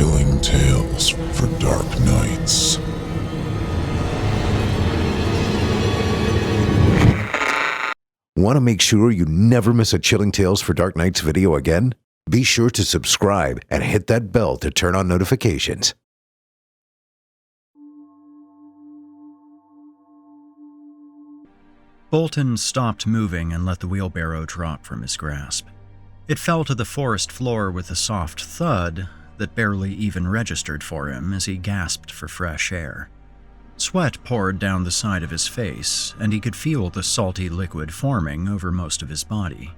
Chilling tales for dark nights. Want to make sure you never miss a Chilling Tales for Dark Nights video again? Be sure to subscribe and hit that bell to turn on notifications. Bolton stopped moving and let the wheelbarrow drop from his grasp. It fell to the forest floor with a soft thud that barely even registered for him as he gasped for fresh air. Sweat poured down the side of his face, and he could feel the salty liquid forming over most of his body.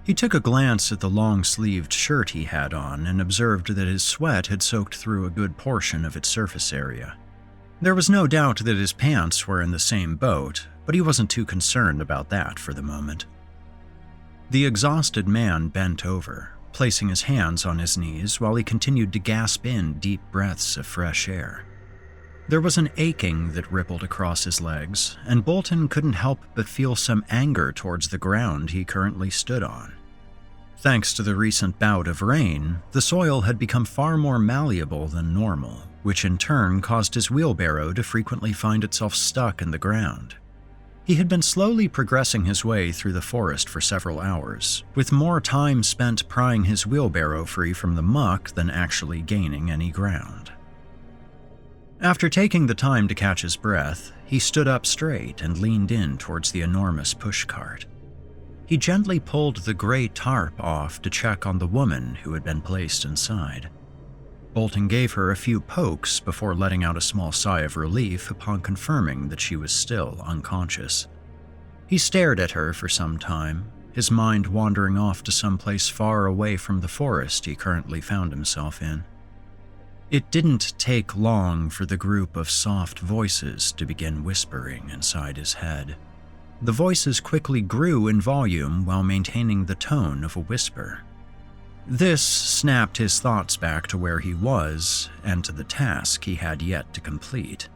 He took a glance at the long-sleeved shirt he had on and observed that his sweat had soaked through a good portion of its surface area. There was no doubt that his pants were in the same boat, but he wasn't too concerned about that for the moment. The exhausted man bent over, placing his hands on his knees while he continued to gasp in deep breaths of fresh air. There was an aching that rippled across his legs, and Bolton couldn't help but feel some anger towards the ground he currently stood on. Thanks to the recent bout of rain, the soil had become far more malleable than normal, which in turn caused his wheelbarrow to frequently find itself stuck in the ground. He had been slowly progressing his way through the forest for several hours, with more time spent prying his wheelbarrow free from the muck than actually gaining any ground. After taking the time to catch his breath, he stood up straight and leaned in towards the enormous pushcart. He gently pulled the gray tarp off to check on the woman who had been placed inside. Bolton gave her a few pokes before letting out a small sigh of relief upon confirming that she was still unconscious. He stared at her for some time, his mind wandering off to some place far away from the forest he currently found himself in. It didn't take long for the group of soft voices to begin whispering inside his head. The voices quickly grew in volume while maintaining the tone of a whisper. This snapped his thoughts back to where he was and to the task he had yet to complete.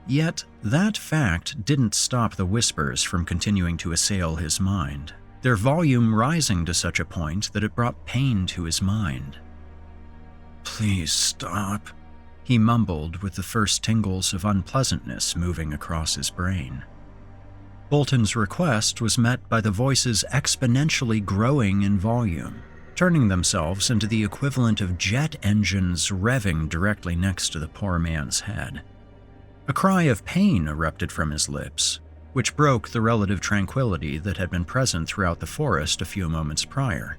Yet, that fact didn't stop the whispers from continuing to assail his mind, their volume rising to such a point that it brought pain to his mind. "Please stop," he mumbled with the first tingles of unpleasantness moving across his brain. Bolton's request was met by the voices exponentially growing in volume, turning themselves into the equivalent of jet engines revving directly next to the poor man's head. A cry of pain erupted from his lips, which broke the relative tranquility that had been present throughout the forest a few moments prior.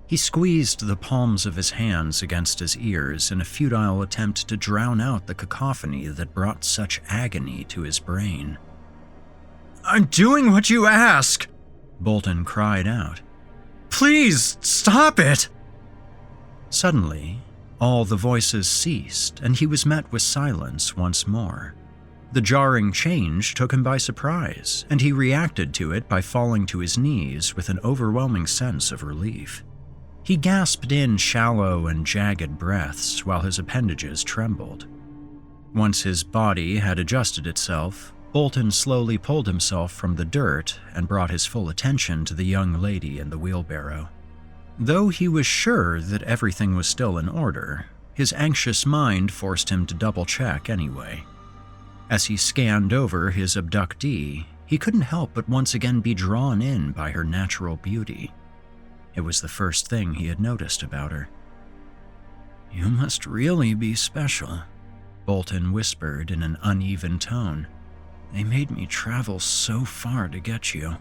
He squeezed the palms of his hands against his ears in a futile attempt to drown out the cacophony that brought such agony to his brain. "I'm doing what you ask!" Bolton cried out. "Please, stop it!" Suddenly, all the voices ceased, and he was met with silence once more. The jarring change took him by surprise, and he reacted to it by falling to his knees with an overwhelming sense of relief. He gasped in shallow and jagged breaths while his appendages trembled. Once his body had adjusted itself, Bolton slowly pulled himself from the dirt and brought his full attention to the young lady in the wheelbarrow. Though he was sure that everything was still in order, his anxious mind forced him to double-check anyway. As he scanned over his abductee, he couldn't help but once again be drawn in by her natural beauty. It was the first thing he had noticed about her. "You must really be special," Bolton whispered in an uneven tone. "They made me travel so far to get you."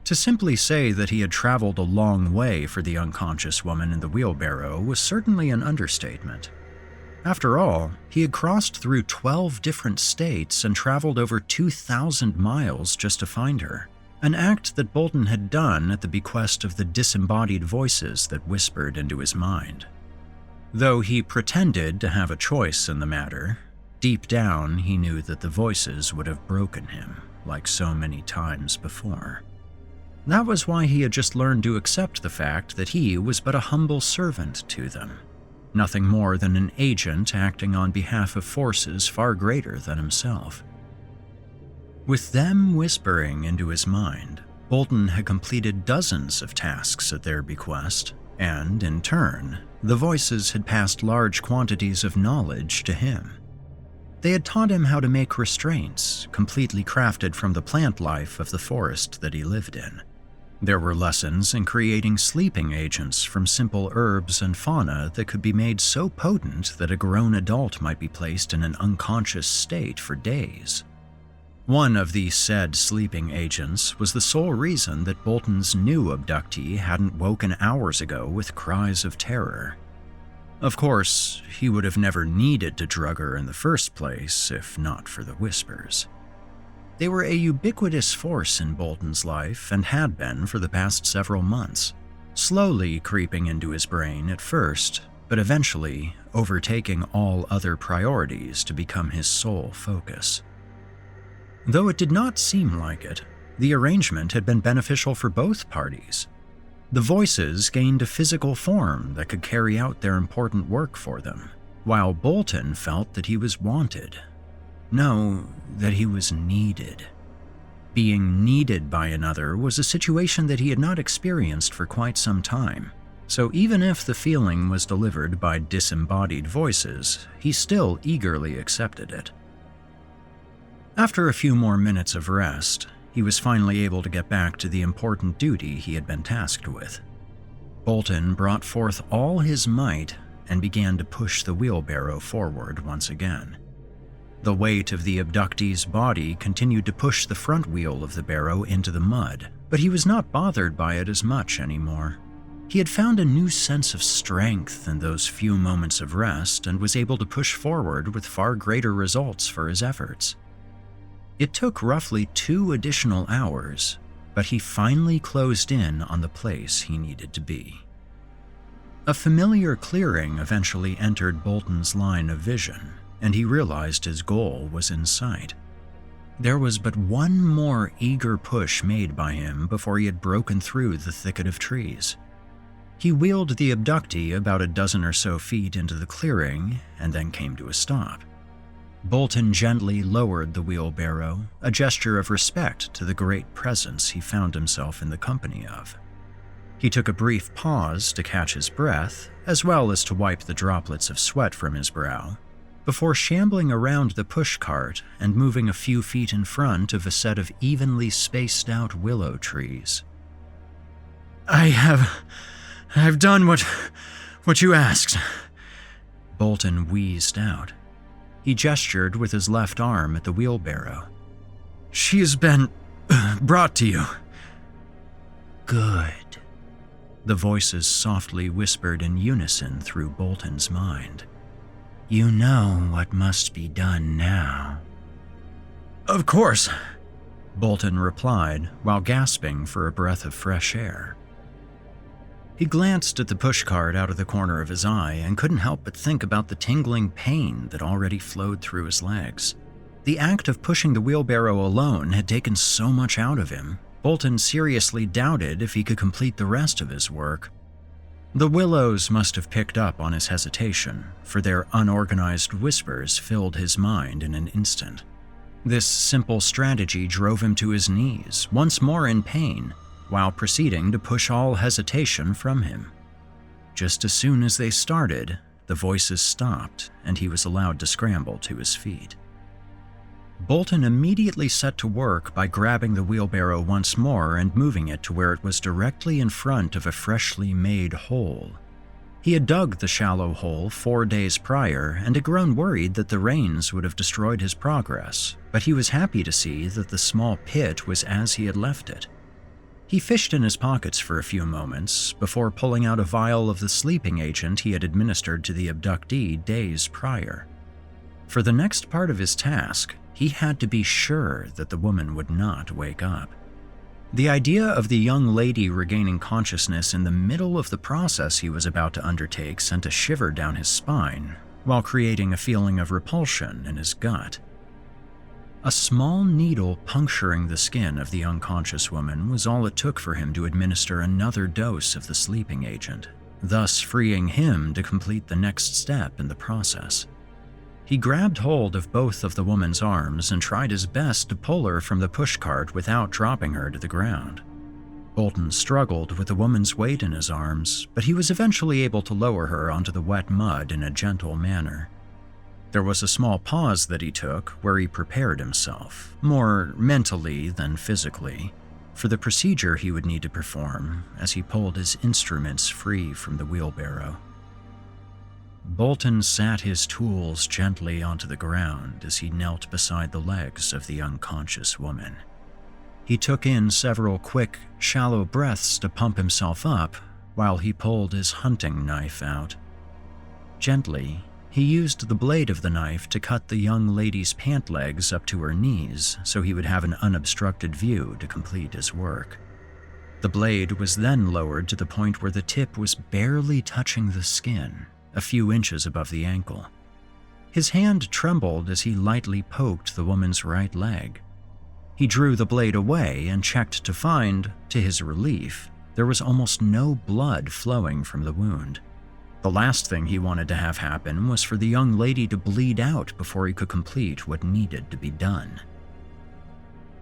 To simply say that he had traveled a long way for the unconscious woman in the wheelbarrow was certainly an understatement. After all, he had crossed through 12 different states and traveled over 2,000 miles just to find her. An act that Bolton had done at the bequest of the disembodied voices that whispered into his mind. Though he pretended to have a choice in the matter, deep down he knew that the voices would have broken him, like so many times before. That was why he had just learned to accept the fact that he was but a humble servant to them, nothing more than an agent acting on behalf of forces far greater than himself. With them whispering into his mind, Bolton had completed dozens of tasks at their bequest, and, in turn, the voices had passed large quantities of knowledge to him. They had taught him how to make restraints, completely crafted from the plant life of the forest that he lived in. There were lessons in creating sleeping agents from simple herbs and fauna that could be made so potent that a grown adult might be placed in an unconscious state for days. One of these said sleeping agents was the sole reason that Bolton's new abductee hadn't woken hours ago with cries of terror. Of course, he would have never needed to drug her in the first place if not for the whispers. They were a ubiquitous force in Bolton's life and had been for the past several months, slowly creeping into his brain at first, but eventually overtaking all other priorities to become his sole focus. Though it did not seem like it, the arrangement had been beneficial for both parties. The voices gained a physical form that could carry out their important work for them, while Bolton felt that he was wanted. No, that he was needed. Being needed by another was a situation that he had not experienced for quite some time, so even if the feeling was delivered by disembodied voices, he still eagerly accepted it. After a few more minutes of rest, he was finally able to get back to the important duty he had been tasked with. Bolton brought forth all his might and began to push the wheelbarrow forward once again. The weight of the abductee's body continued to push the front wheel of the barrow into the mud, but he was not bothered by it as much anymore. He had found a new sense of strength in those few moments of rest and was able to push forward with far greater results for his efforts. It took roughly 2 additional hours, but he finally closed in on the place he needed to be. A familiar clearing eventually entered Bolton's line of vision, and he realized his goal was in sight. There was but one more eager push made by him before he had broken through the thicket of trees. He wheeled the abductee about a dozen or so feet into the clearing and then came to a stop. Bolton gently lowered the wheelbarrow, a gesture of respect to the great presence he found himself in the company of. He took a brief pause to catch his breath, as well as to wipe the droplets of sweat from his brow, before shambling around the pushcart and moving a few feet in front of a set of evenly spaced out willow trees. I've done what you asked," Bolton wheezed out. He gestured with his left arm at the wheelbarrow. "She has been brought to you." "Good," the voices softly whispered in unison through Bolton's mind. "You know what must be done now." "Of course," Bolton replied while gasping for a breath of fresh air. He glanced at the pushcart out of the corner of his eye and couldn't help but think about the tingling pain that already flowed through his legs. The act of pushing the wheelbarrow alone had taken so much out of him, Bolton seriously doubted if he could complete the rest of his work. The willows must have picked up on his hesitation, for their unorganized whispers filled his mind in an instant. This simple strategy drove him to his knees, once more in pain, while proceeding to push all hesitation from him. Just as soon as they started, the voices stopped and he was allowed to scramble to his feet. Bolton immediately set to work by grabbing the wheelbarrow once more and moving it to where it was directly in front of a freshly made hole. He had dug the shallow hole 4 days prior and had grown worried that the rains would have destroyed his progress, but he was happy to see that the small pit was as he had left it. He fished in his pockets for a few moments before pulling out a vial of the sleeping agent he had administered to the abductee days prior. For the next part of his task, he had to be sure that the woman would not wake up. The idea of the young lady regaining consciousness in the middle of the process he was about to undertake sent a shiver down his spine, while creating a feeling of repulsion in his gut. A small needle puncturing the skin of the unconscious woman was all it took for him to administer another dose of the sleeping agent, thus freeing him to complete the next step in the process. He grabbed hold of both of the woman's arms and tried his best to pull her from the pushcart without dropping her to the ground. Bolton struggled with the woman's weight in his arms, but he was eventually able to lower her onto the wet mud in a gentle manner. There was a small pause that he took where he prepared himself, more mentally than physically, for the procedure he would need to perform as he pulled his instruments free from the wheelbarrow. Bolton sat his tools gently onto the ground as he knelt beside the legs of the unconscious woman. He took in several quick, shallow breaths to pump himself up while he pulled his hunting knife out. Gently, he used the blade of the knife to cut the young lady's pant legs up to her knees so he would have an unobstructed view to complete his work. The blade was then lowered to the point where the tip was barely touching the skin, a few inches above the ankle. His hand trembled as he lightly poked the woman's right leg. He drew the blade away and checked to find, to his relief, there was almost no blood flowing from the wound. The last thing he wanted to have happen was for the young lady to bleed out before he could complete what needed to be done.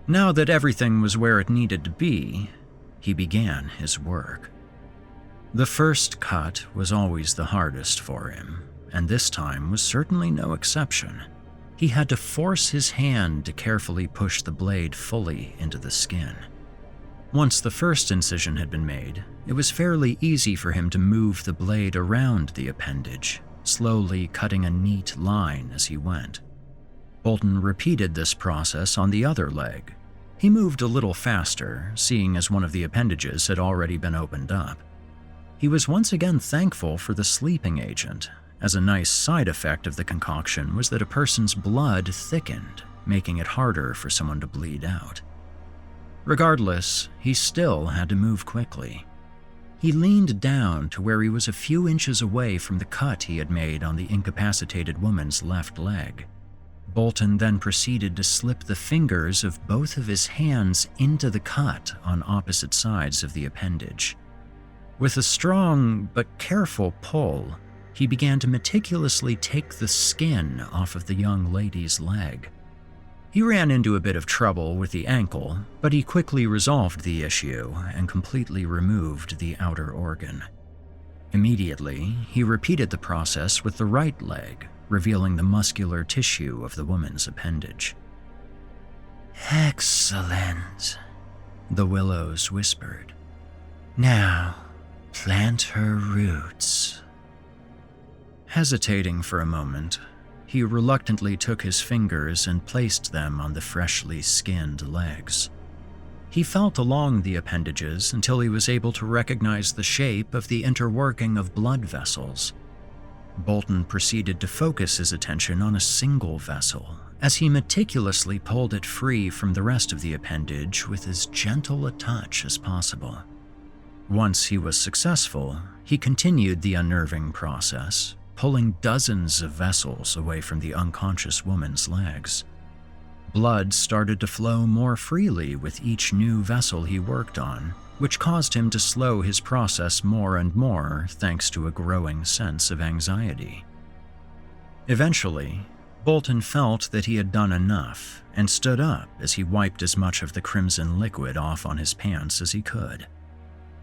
Now that everything was where it needed to be, he began his work. The first cut was always the hardest for him, and this time was certainly no exception. He had to force his hand to carefully push the blade fully into the skin. Once the first incision had been made, it was fairly easy for him to move the blade around the appendage, slowly cutting a neat line as he went. Bolton repeated this process on the other leg. He moved a little faster, seeing as one of the appendages had already been opened up. He was once again thankful for the sleeping agent, as a nice side effect of the concoction was that a person's blood thickened, making it harder for someone to bleed out. Regardless, he still had to move quickly. He leaned down to where he was a few inches away from the cut he had made on the incapacitated woman's left leg. Bolton then proceeded to slip the fingers of both of his hands into the cut on opposite sides of the appendage. With a strong but careful pull, he began to meticulously take the skin off of the young lady's leg. He ran into a bit of trouble with the ankle, but he quickly resolved the issue and completely removed the outer organ. Immediately, he repeated the process with the right leg, revealing the muscular tissue of the woman's appendage. "Excellent," the willows whispered. "Now, plant her roots." Hesitating for a moment, he reluctantly took his fingers and placed them on the freshly skinned legs. He felt along the appendages until he was able to recognize the shape of the interworking of blood vessels. Bolton proceeded to focus his attention on a single vessel as he meticulously pulled it free from the rest of the appendage with as gentle a touch as possible. Once he was successful, he continued the unnerving process, pulling dozens of vessels away from the unconscious woman's legs. Blood started to flow more freely with each new vessel he worked on, which caused him to slow his process more and more thanks to a growing sense of anxiety. Eventually, Bolton felt that he had done enough and stood up as he wiped as much of the crimson liquid off on his pants as he could.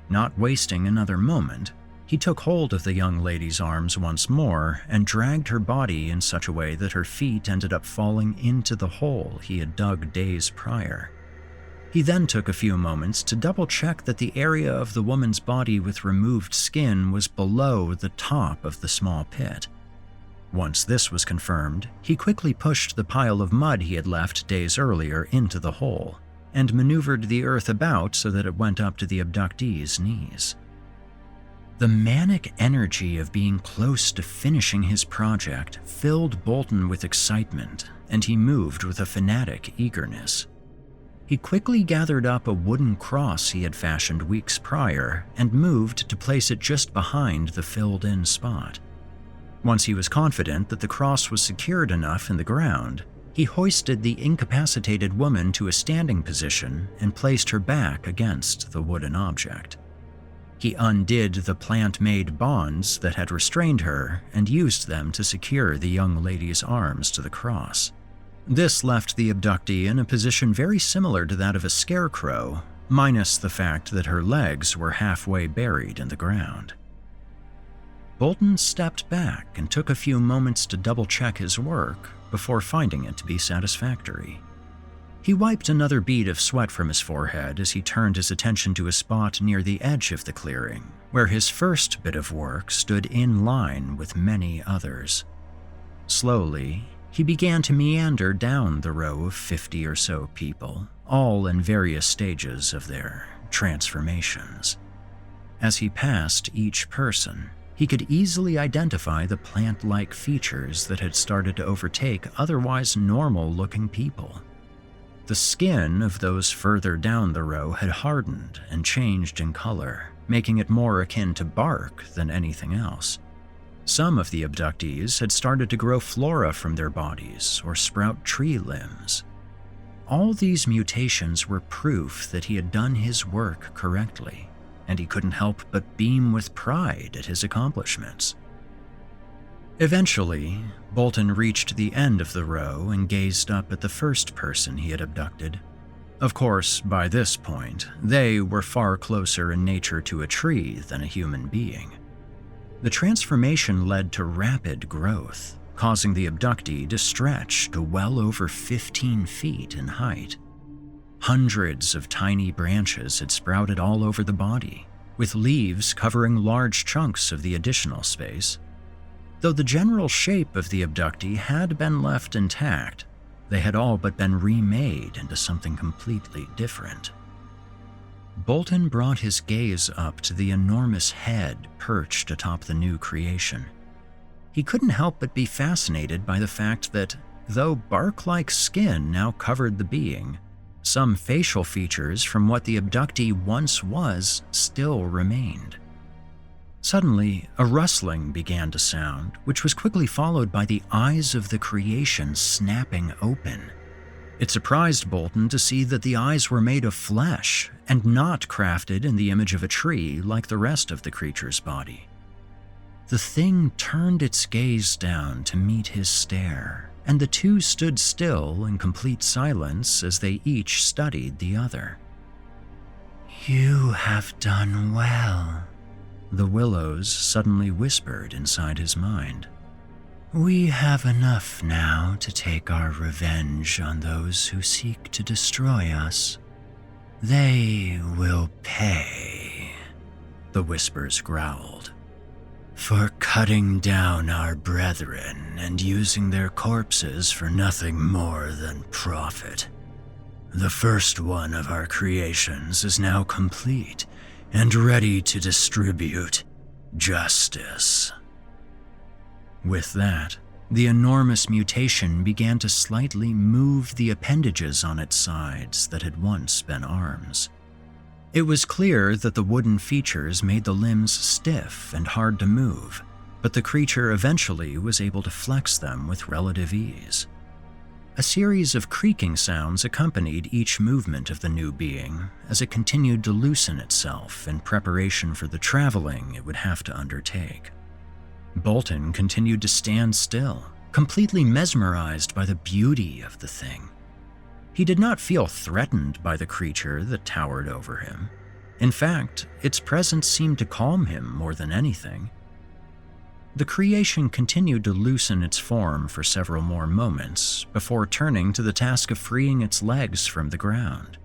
Not wasting another moment, he took hold of the young lady's arms once more and dragged her body in such a way that her feet ended up falling into the hole he had dug days prior. He then took a few moments to double-check that the area of the woman's body with removed skin was below the top of the small pit. Once this was confirmed, he quickly pushed the pile of mud he had left days earlier into the hole and maneuvered the earth about so that it went up to the abductee's knees. The manic energy of being close to finishing his project filled Bolton with excitement, and he moved with a fanatic eagerness. He quickly gathered up a wooden cross he had fashioned weeks prior and moved to place it just behind the filled-in spot. Once he was confident that the cross was secured enough in the ground, he hoisted the incapacitated woman to a standing position and placed her back against the wooden object. He undid the plant-made bonds that had restrained her and used them to secure the young lady's arms to the cross. This left the abductee in a position very similar to that of a scarecrow, minus the fact that her legs were halfway buried in the ground. Bolton stepped back and took a few moments to double-check his work before finding it to be satisfactory. He wiped another bead of sweat from his forehead as he turned his attention to a spot near the edge of the clearing, where his first bit of work stood in line with many others. Slowly, he began to meander down the row of 50 or so people, all in various stages of their transformations. As he passed each person, he could easily identify the plant-like features that had started to overtake otherwise normal-looking people. The skin of those further down the row had hardened and changed in color, making it more akin to bark than anything else. Some of the abductees had started to grow flora from their bodies or sprout tree limbs. All these mutations were proof that he had done his work correctly, and he couldn't help but beam with pride at his accomplishments. Eventually, Bolton reached the end of the row and gazed up at the first person he had abducted. Of course, by this point, they were far closer in nature to a tree than a human being. The transformation led to rapid growth, causing the abductee to stretch to well over 15 feet in height. Hundreds of tiny branches had sprouted all over the body, with leaves covering large chunks of the additional space. Though the general shape of the abductee had been left intact, they had all but been remade into something completely different. Bolton brought his gaze up to the enormous head perched atop the new creation. He couldn't help but be fascinated by the fact that, though bark-like skin now covered the being, some facial features from what the abductee once was still remained. Suddenly, a rustling began to sound, which was quickly followed by the eyes of the creation snapping open. It surprised Bolton to see that the eyes were made of flesh and not crafted in the image of a tree like the rest of the creature's body. The thing turned its gaze down to meet his stare, and the two stood still in complete silence as they each studied the other. "You have done well," the willows suddenly whispered inside his mind. "We have enough now to take our revenge on those who seek to destroy us. They will pay," the whispers growled, "for cutting down our brethren and using their corpses for nothing more than profit. The first one of our creations is now complete and ready to distribute justice." With that, the enormous mutation began to slightly move the appendages on its sides that had once been arms. It was clear that the wooden features made the limbs stiff and hard to move, but the creature eventually was able to flex them with relative ease. A series of creaking sounds accompanied each movement of the new being as it continued to loosen itself in preparation for the traveling it would have to undertake. Bolton continued to stand still, completely mesmerized by the beauty of the thing. He did not feel threatened by the creature that towered over him. In fact, its presence seemed to calm him more than anything. The creation continued to loosen its form for several more moments before turning to the task of freeing its legs from the ground.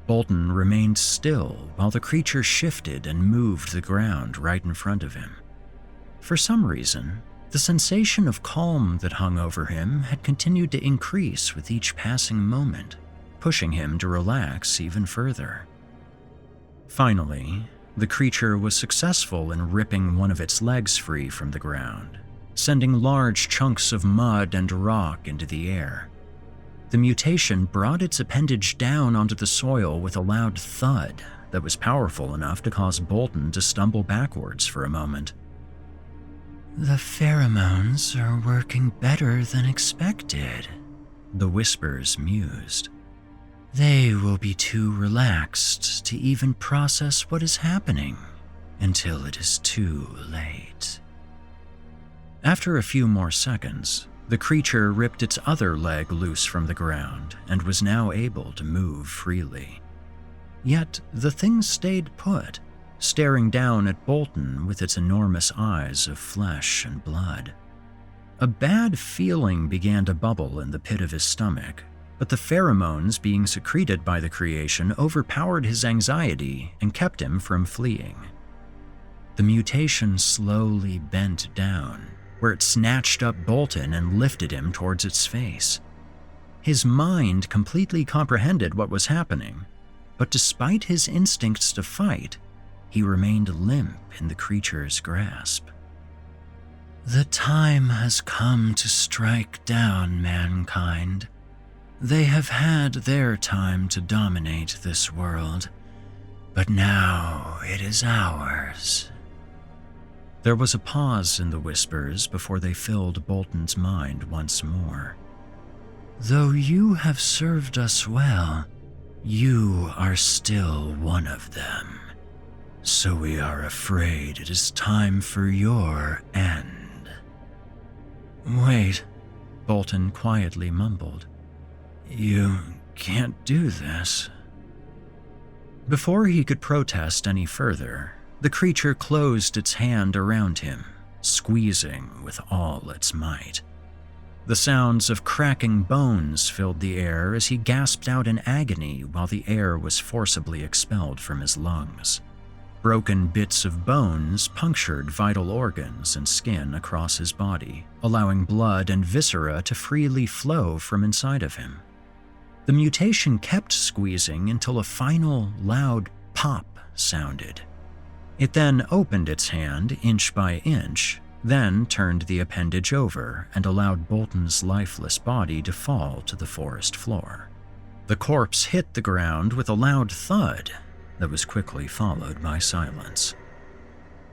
Bolton remained still while the creature shifted and moved the ground right in front of him. For some reason, the sensation of calm that hung over him had continued to increase with each passing moment, pushing him to relax even further. Finally, the creature was successful in ripping one of its legs free from the ground, sending large chunks of mud and rock into the air. The mutation brought its appendage down onto the soil with a loud thud that was powerful enough to cause Bolton to stumble backwards for a moment. "The pheromones are working better than expected," the whispers mused. "They will be too relaxed to even process what is happening until it is too late." After a few more seconds, the creature ripped its other leg loose from the ground and was now able to move freely. Yet the thing stayed put, staring down at Bolton with its enormous eyes of flesh and blood. A bad feeling began to bubble in the pit of his stomach, but the pheromones being secreted by the creation overpowered his anxiety and kept him from fleeing. The mutation slowly bent down, where it snatched up Bolton and lifted him towards its face. His mind completely comprehended what was happening, but despite his instincts to fight, he remained limp in the creature's grasp. The time has come to strike down mankind. They have had their time to dominate this world, but now it is ours. There was a pause in the whispers before they filled Bolton's mind once more. Though you have served us well, you are still one of them. So we are afraid it is time for your end. Wait, Bolton quietly mumbled. You can't do this. Before he could protest any further, the creature closed its hand around him, squeezing with all its might. The sounds of cracking bones filled the air as he gasped out in agony while the air was forcibly expelled from his lungs. Broken bits of bones punctured vital organs and skin across his body, allowing blood and viscera to freely flow from inside of him. The mutation kept squeezing until a final, loud pop sounded. It then opened its hand inch by inch, then turned the appendage over and allowed Bolton's lifeless body to fall to the forest floor. The corpse hit the ground with a loud thud that was quickly followed by silence.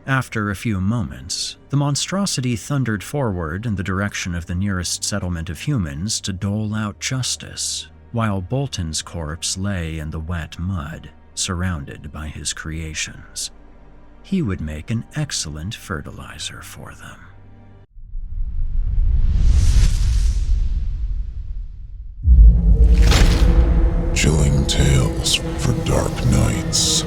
After a few moments, the monstrosity thundered forward in the direction of the nearest settlement of humans to dole out justice, while Bolton's corpse lay in the wet mud, surrounded by his creations. He would make an excellent fertilizer for them. Chilling tales for dark nights.